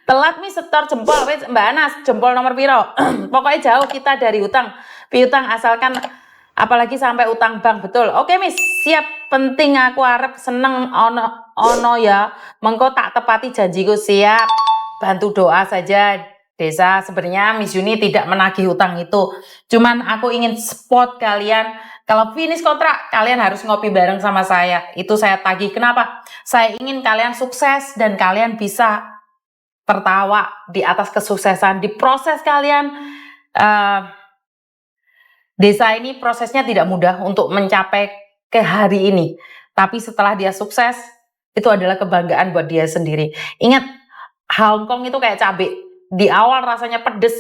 Telat mi setor jempol, wis Mbak Anas, jempol nomor piro? Pokoknya jauh kita dari utang. Piutang asalkan apalagi sampai utang bank, betul. Oke Miss, siap. Penting aku arep seneng ono ya. Mengko tak tepati janjiku, siap. Bantu doa saja. Desa, sebenarnya Miss Yuni tidak menagih utang itu. Cuman aku ingin spot kalian. Kalau finish kontrak, kalian harus ngopi bareng sama saya. Itu saya tagih. Kenapa? Saya ingin kalian sukses dan kalian bisa tertawa di atas kesuksesan. Di proses kalian, desa ini prosesnya tidak mudah untuk mencapai ke hari ini. Tapi setelah dia sukses, itu adalah kebanggaan buat dia sendiri. Ingat, Hong Kong itu kayak cabai. Di awal rasanya pedes,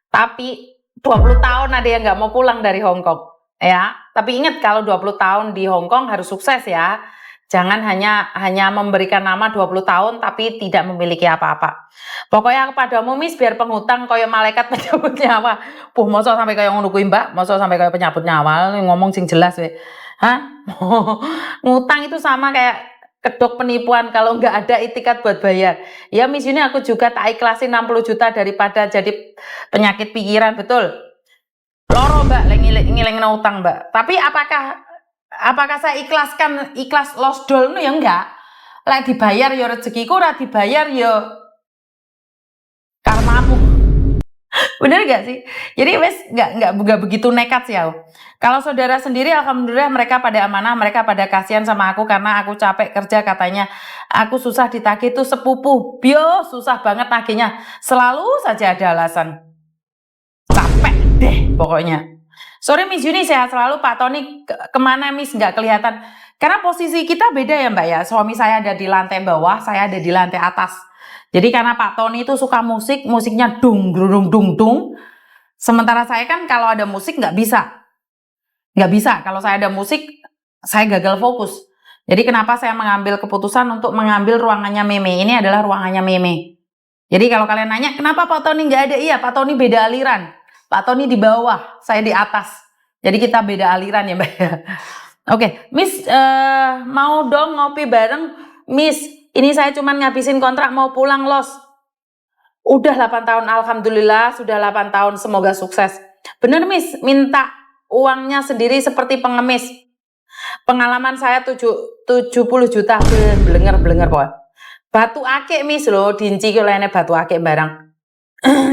tapi 20 tahun ada yang nggak mau pulang dari Hong Kong. Ya, tapi ingat kalau 20 tahun di Hong Kong harus sukses ya. Jangan hanya memberikan nama 20 tahun tapi tidak memiliki apa-apa. Pokoknya padamu Miss biar penghutang koyo malaikat penyabut nyawa. Mosok sampai kayak ngono kuwi Mbak, mosok sampai kayak penyabut nyawa, ngomong sing jelas we. Hah? Ngutang itu sama kayak kedok penipuan kalau nggak ada itikat buat bayar. Ya Miss ini aku juga tak ikhlasin 60 juta daripada jadi penyakit pikiran, betul. Loro Mbak, ngiling utang Mbak. Tapi apakah saya ikhlas lost doll ya enggak? Lek dibayar ya rezekiku, ora dibayar ya karmamu. Bener gak sih? Jadi wes nggak begitu nekat sih aku. Kalau saudara sendiri, alhamdulillah mereka pada amanah, mereka pada kasihan sama aku karena aku capek kerja katanya. Aku susah ditagih tuh sepupu, bio susah banget nagihnya. Selalu saja ada alasan. Capek deh pokoknya. Sore Miss Juni sehat selalu, Pak Tony kemana Miss nggak kelihatan? Karena posisi kita beda ya Mbak ya. Suami saya ada di lantai bawah, saya ada di lantai atas. Jadi karena Pak Tony itu suka musik, musiknya dung dung dung dung. Sementara saya kan kalau ada musik nggak bisa. Nggak bisa, kalau saya ada musik, saya gagal fokus. Jadi kenapa saya mengambil keputusan untuk mengambil ruangannya Meme. Ini adalah ruangannya Meme. Jadi kalau kalian nanya, kenapa Pak Tony nggak ada? Iya, Pak Tony beda aliran. Pak Tony di bawah, saya di atas. Jadi kita beda aliran ya Mbak ya. Oke, Miss mau dong ngopi bareng. Miss, ini saya cuma ngabisin kontrak mau pulang los. Udah 8 tahun, alhamdulillah sudah 8 tahun, semoga sukses. Bener Miss, minta uangnya sendiri seperti pengemis. Pengalaman saya 70 juta, blenger kok. Batu akik Miss loh, dinci olehnya batu akik barang.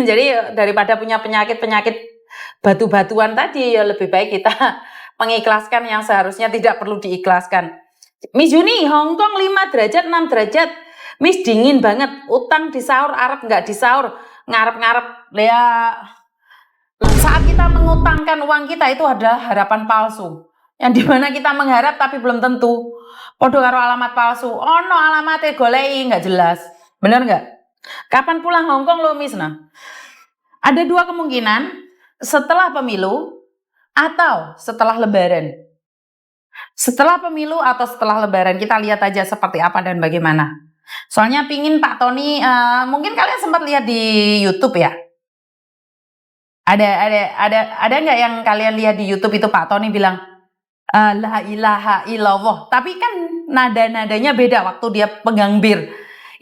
Jadi daripada punya penyakit batu-batuan tadi, ya lebih baik kita mengikhlaskan yang seharusnya tidak perlu diikhlaskan. Miss Juni, Hong Kong 5 derajat, 6 derajat. Miss dingin banget, utang di sahur, arep nggak di sahur, ngarep-ngarep. Ya, saat kita mengutangkan uang kita itu adalah harapan palsu. Yang dimana kita mengharap tapi belum tentu. Podo karo alamat palsu. Oh no, alamatnya golei nggak jelas. Bener nggak? Kapan pulang Hong Kong lo Miss? Nah, ada dua kemungkinan, setelah pemilu atau setelah lebaran. Setelah pemilu atau setelah lebaran, kita lihat aja seperti apa dan bagaimana. Soalnya pingin Pak Tony, mungkin kalian sempat lihat di YouTube ya. Ada nggak yang kalian lihat di YouTube itu Pak Tony bilang la ilaha illallah. Tapi kan nada-nadanya beda waktu dia pegang bir.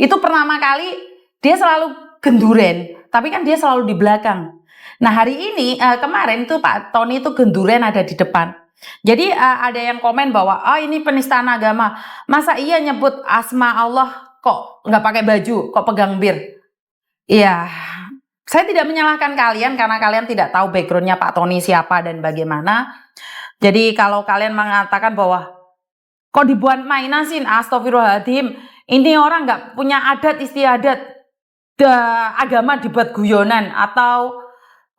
Itu pertama kali dia selalu genduren, tapi kan dia selalu di belakang. Nah hari ini kemarin tuh Pak Tony itu genduren ada di depan. Jadi ada yang komen bahwa ini penistaan agama. Masa iya nyebut asma Allah kok nggak pakai baju, kok pegang bir? Iya, saya tidak menyalahkan kalian karena kalian tidak tahu backgroundnya Pak Tony siapa dan bagaimana. Jadi kalau kalian mengatakan bahwa kok dibuat mainan sih, astagfirullahaladzim, ini orang nggak punya adat istiadat, agama dibuat guyonan, atau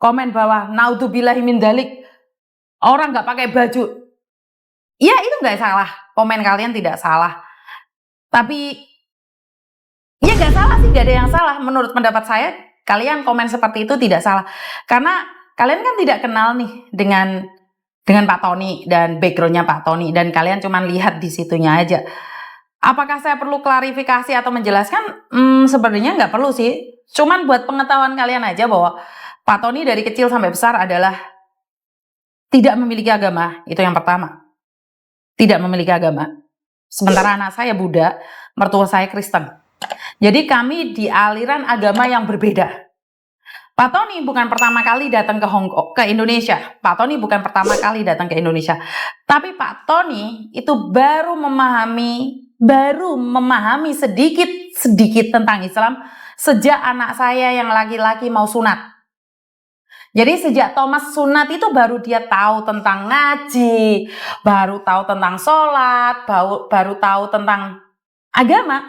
komen bahwa naudzubillahi min dzalik, orang nggak pakai baju, ya itu nggak salah, komen kalian tidak salah, tapi ya nggak salah sih, nggak ada yang salah. Menurut pendapat saya, kalian komen seperti itu tidak salah, karena kalian kan tidak kenal nih dengan Pak Tony dan backgroundnya Pak Tony, dan kalian cuma lihat di situnya aja. Apakah saya perlu klarifikasi atau menjelaskan? Sebenarnya nggak perlu sih. Cuman buat pengetahuan kalian aja bahwa Pak Tony dari kecil sampai besar adalah tidak memiliki agama. Itu yang pertama. Tidak memiliki agama. Sementara anak saya Buddha, mertua saya Kristen. Jadi kami di aliran agama yang berbeda. Pak Tony bukan pertama kali datang ke Indonesia. Pak Tony bukan pertama kali datang ke Indonesia. Tapi Pak Tony itu baru memahami sedikit tentang Islam sejak anak saya yang laki-laki mau sunat. Jadi sejak Thomas sunat itu baru dia tahu tentang ngaji, baru tahu tentang sholat, baru tahu tentang agama.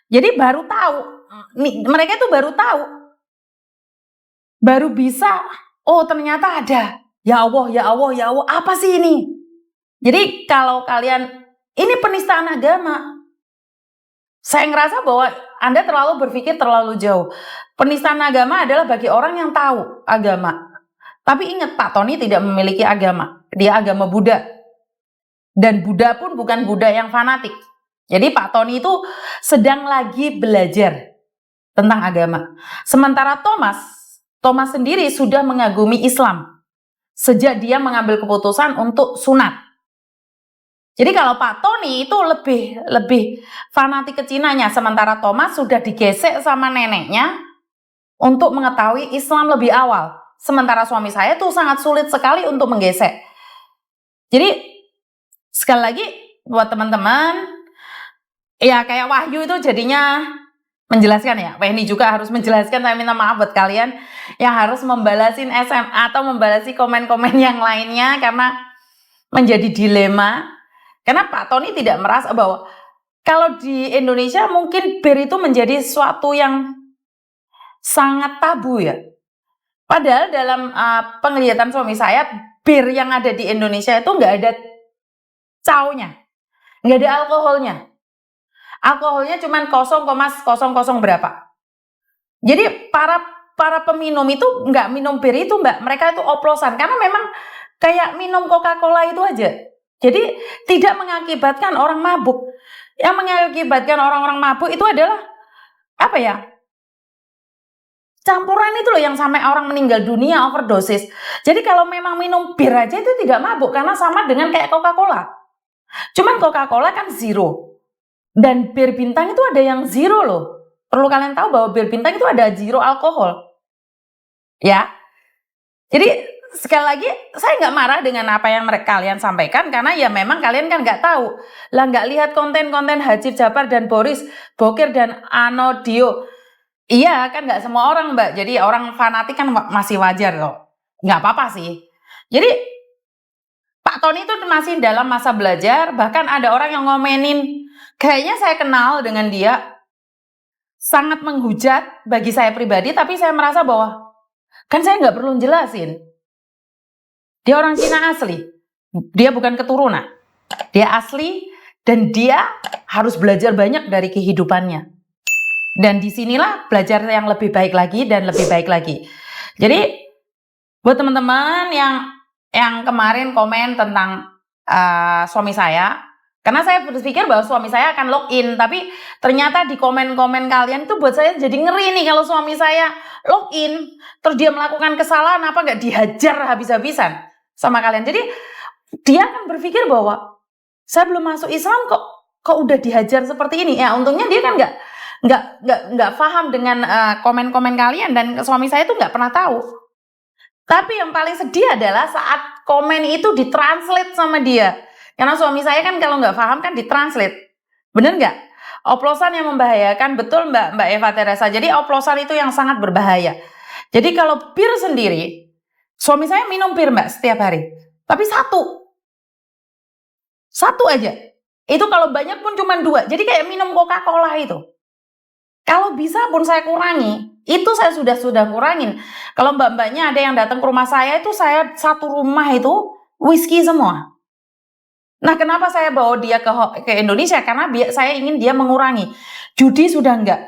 Jadi baru tahu, mereka itu baru tahu, baru bisa, oh ternyata ada, ya Allah, ya Allah, ya Allah, apa sih ini? Jadi kalau kalian, ini penistaan agama. Saya ngerasa bahwa Anda terlalu berpikir terlalu jauh. Penistaan agama adalah bagi orang yang tahu agama. Tapi ingat, Pak Tony tidak memiliki agama. Dia agama Buddha. Dan Buddha pun bukan Buddha yang fanatik. Jadi Pak Tony itu sedang lagi belajar tentang agama. Sementara Thomas sendiri sudah mengagumi Islam sejak dia mengambil keputusan untuk sunat. Jadi kalau Pak Tony itu lebih fanatik ke Cinanya, sementara Thomas sudah digesek sama neneknya untuk mengetahui Islam lebih awal. Sementara suami saya tuh sangat sulit sekali untuk menggesek. Jadi sekali lagi buat teman-teman, ya kayak Wahyu itu jadinya menjelaskan ya. Wahyu juga harus menjelaskan, saya minta maaf buat kalian yang harus membalasin SM atau membalasi komen-komen yang lainnya karena menjadi dilema. Karena Pak Tony tidak merasa bahwa kalau di Indonesia mungkin bir itu menjadi sesuatu yang sangat tabu ya. Padahal dalam penglihatan suami saya, bir yang ada di Indonesia itu nggak ada caunya, nggak ada alkoholnya. Alkoholnya cuma 0,00 berapa. Jadi para peminum itu nggak minum bir itu mbak, mereka itu oplosan karena memang kayak minum Coca-Cola itu aja. Jadi tidak mengakibatkan orang mabuk. Yang mengakibatkan orang-orang mabuk itu adalah apa ya? Campuran itu loh yang sampai orang meninggal dunia overdosis. Jadi kalau memang minum bir aja itu tidak mabuk karena sama dengan kayak Coca-Cola. Cuman Coca-Cola kan zero. Dan bir bintang itu ada yang zero loh. Perlu kalian tahu bahwa bir bintang itu ada zero alkohol. Ya. Jadi sekali lagi, saya nggak marah dengan apa yang kalian sampaikan, karena ya memang kalian kan nggak tahu. Lah nggak lihat konten-konten Hajib Jafar dan Boris Bokir dan Anodio. Iya kan nggak semua orang mbak, jadi orang fanatik kan masih wajar kok. Nggak apa-apa sih. Jadi Pak Tony itu masih dalam masa belajar, bahkan ada orang yang ngomenin, kayaknya saya kenal dengan dia, sangat menghujat bagi saya pribadi, tapi saya merasa bahwa, kan saya nggak perlu jelasin. Dia orang Cina asli, dia bukan keturunan, dia asli dan dia harus belajar banyak dari kehidupannya. Dan disinilah belajar yang lebih baik lagi dan lebih baik lagi. Jadi buat teman-teman yang kemarin komen tentang suami saya, karena saya berpikir bahwa suami saya akan login, tapi ternyata di komen-komen kalian itu buat saya jadi ngeri nih kalau suami saya login, terus dia melakukan kesalahan apa nggak dihajar habis-habisan sama kalian. Jadi dia akan berpikir bahwa saya belum masuk Islam kok udah dihajar seperti ini. Ya untungnya dia kan nggak paham dengan komen-komen kalian, dan suami saya tuh nggak pernah tahu. Tapi yang paling sedih adalah saat komen itu ditranslate sama dia. Karena suami saya kan kalau nggak paham kan ditranslate. Bener nggak? Oplosan yang membahayakan, betul Mbak Eva Teresa. Jadi oplosan itu yang sangat berbahaya. Jadi kalau bir sendiri, suami saya minum bir Mbak setiap hari. Tapi satu aja. Itu kalau banyak pun cuma 2. Jadi kayak minum Coca-Cola itu. Kalau bisa pun saya kurangi. Itu saya sudah kurangin. Kalau mbak-mbaknya ada yang datang ke rumah saya, itu saya satu rumah itu whisky semua. Nah kenapa saya bawa dia ke Indonesia? Karena saya ingin dia mengurangi. Judi sudah enggak.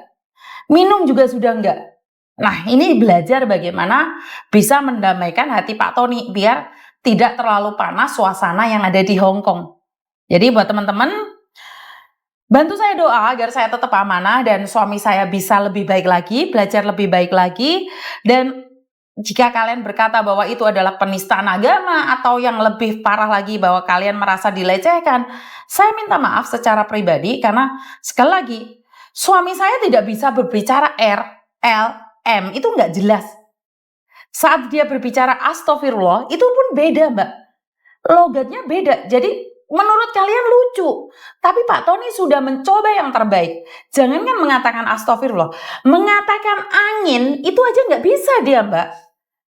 Minum juga sudah enggak. Nah ini belajar bagaimana bisa mendamaikan hati Pak Tony biar tidak terlalu panas suasana yang ada di Hong Kong. Jadi buat teman-teman, bantu saya doa agar saya tetap amanah dan suami saya bisa lebih baik lagi, belajar lebih baik lagi. Dan jika kalian berkata bahwa itu adalah penistaan agama atau yang lebih parah lagi bahwa kalian merasa dilecehkan, saya minta maaf secara pribadi karena sekali lagi, Suami saya tidak bisa berbicara R, L, M, itu nggak jelas. Saat dia berbicara astagfirullah, itu pun beda, Mbak. Logatnya beda. Jadi menurut kalian lucu, tapi Pak Tony sudah mencoba yang terbaik. Jangankan mengatakan astagfirullah, mengatakan angin itu aja nggak bisa dia, Mbak.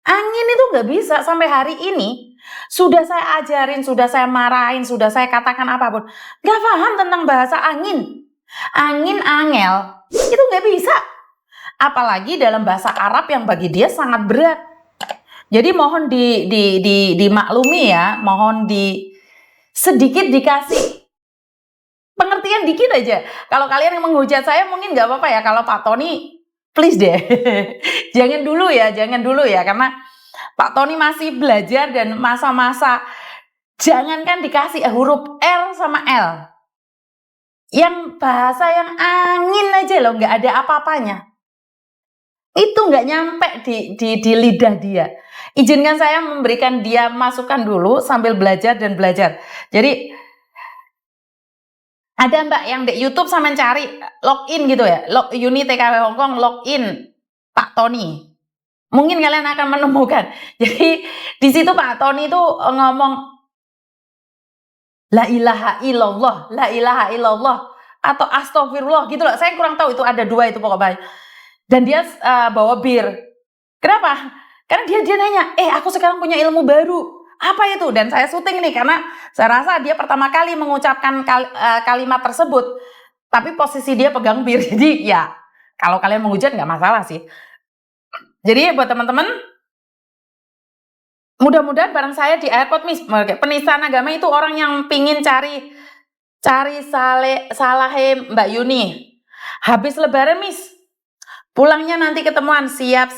Angin itu nggak bisa sampai hari ini. Sudah saya ajarin, sudah saya marahin, sudah saya katakan apapun, nggak paham tentang bahasa angin. Angin, angel, itu nggak bisa. Apalagi dalam bahasa Arab yang bagi dia sangat berat. Jadi mohon dimaklumi ya, mohon sedikit dikasih pengertian dikit aja. Kalau kalian yang menghujat saya mungkin nggak apa-apa ya. Kalau Pak Tony, please deh, jangan dulu ya, karena Pak Tony masih belajar dan masa-masa jangankan dikasih huruf R sama L, yang bahasa yang angin aja loh, nggak ada apa-apanya. Itu nggak nyampe di lidah dia. Izinkan saya memberikan dia masukan dulu sambil belajar dan belajar. Jadi ada Mbak yang di YouTube sama cari login gitu ya, Uni TKW Hongkong login Pak Tony. Mungkin kalian akan menemukan. Jadi di situ Pak Tony itu ngomong la ilaha illallah atau astagfirullah gitu loh. Saya kurang tahu itu ada dua itu pokoknya. Dan dia bawa bir. Kenapa? Karena dia nanya, aku sekarang punya ilmu baru. Apa itu? Dan saya syuting nih karena saya rasa dia pertama kali mengucapkan kalimat tersebut. Tapi posisi dia pegang bir. Jadi ya kalau kalian menghujat nggak masalah sih. Jadi buat teman-teman, mudah-mudahan bareng saya di airport Miss, penistaan agama itu orang yang pingin cari salahe Mbak Yuni. Habis lebaran Miss, pulangnya nanti ketemuan, siap.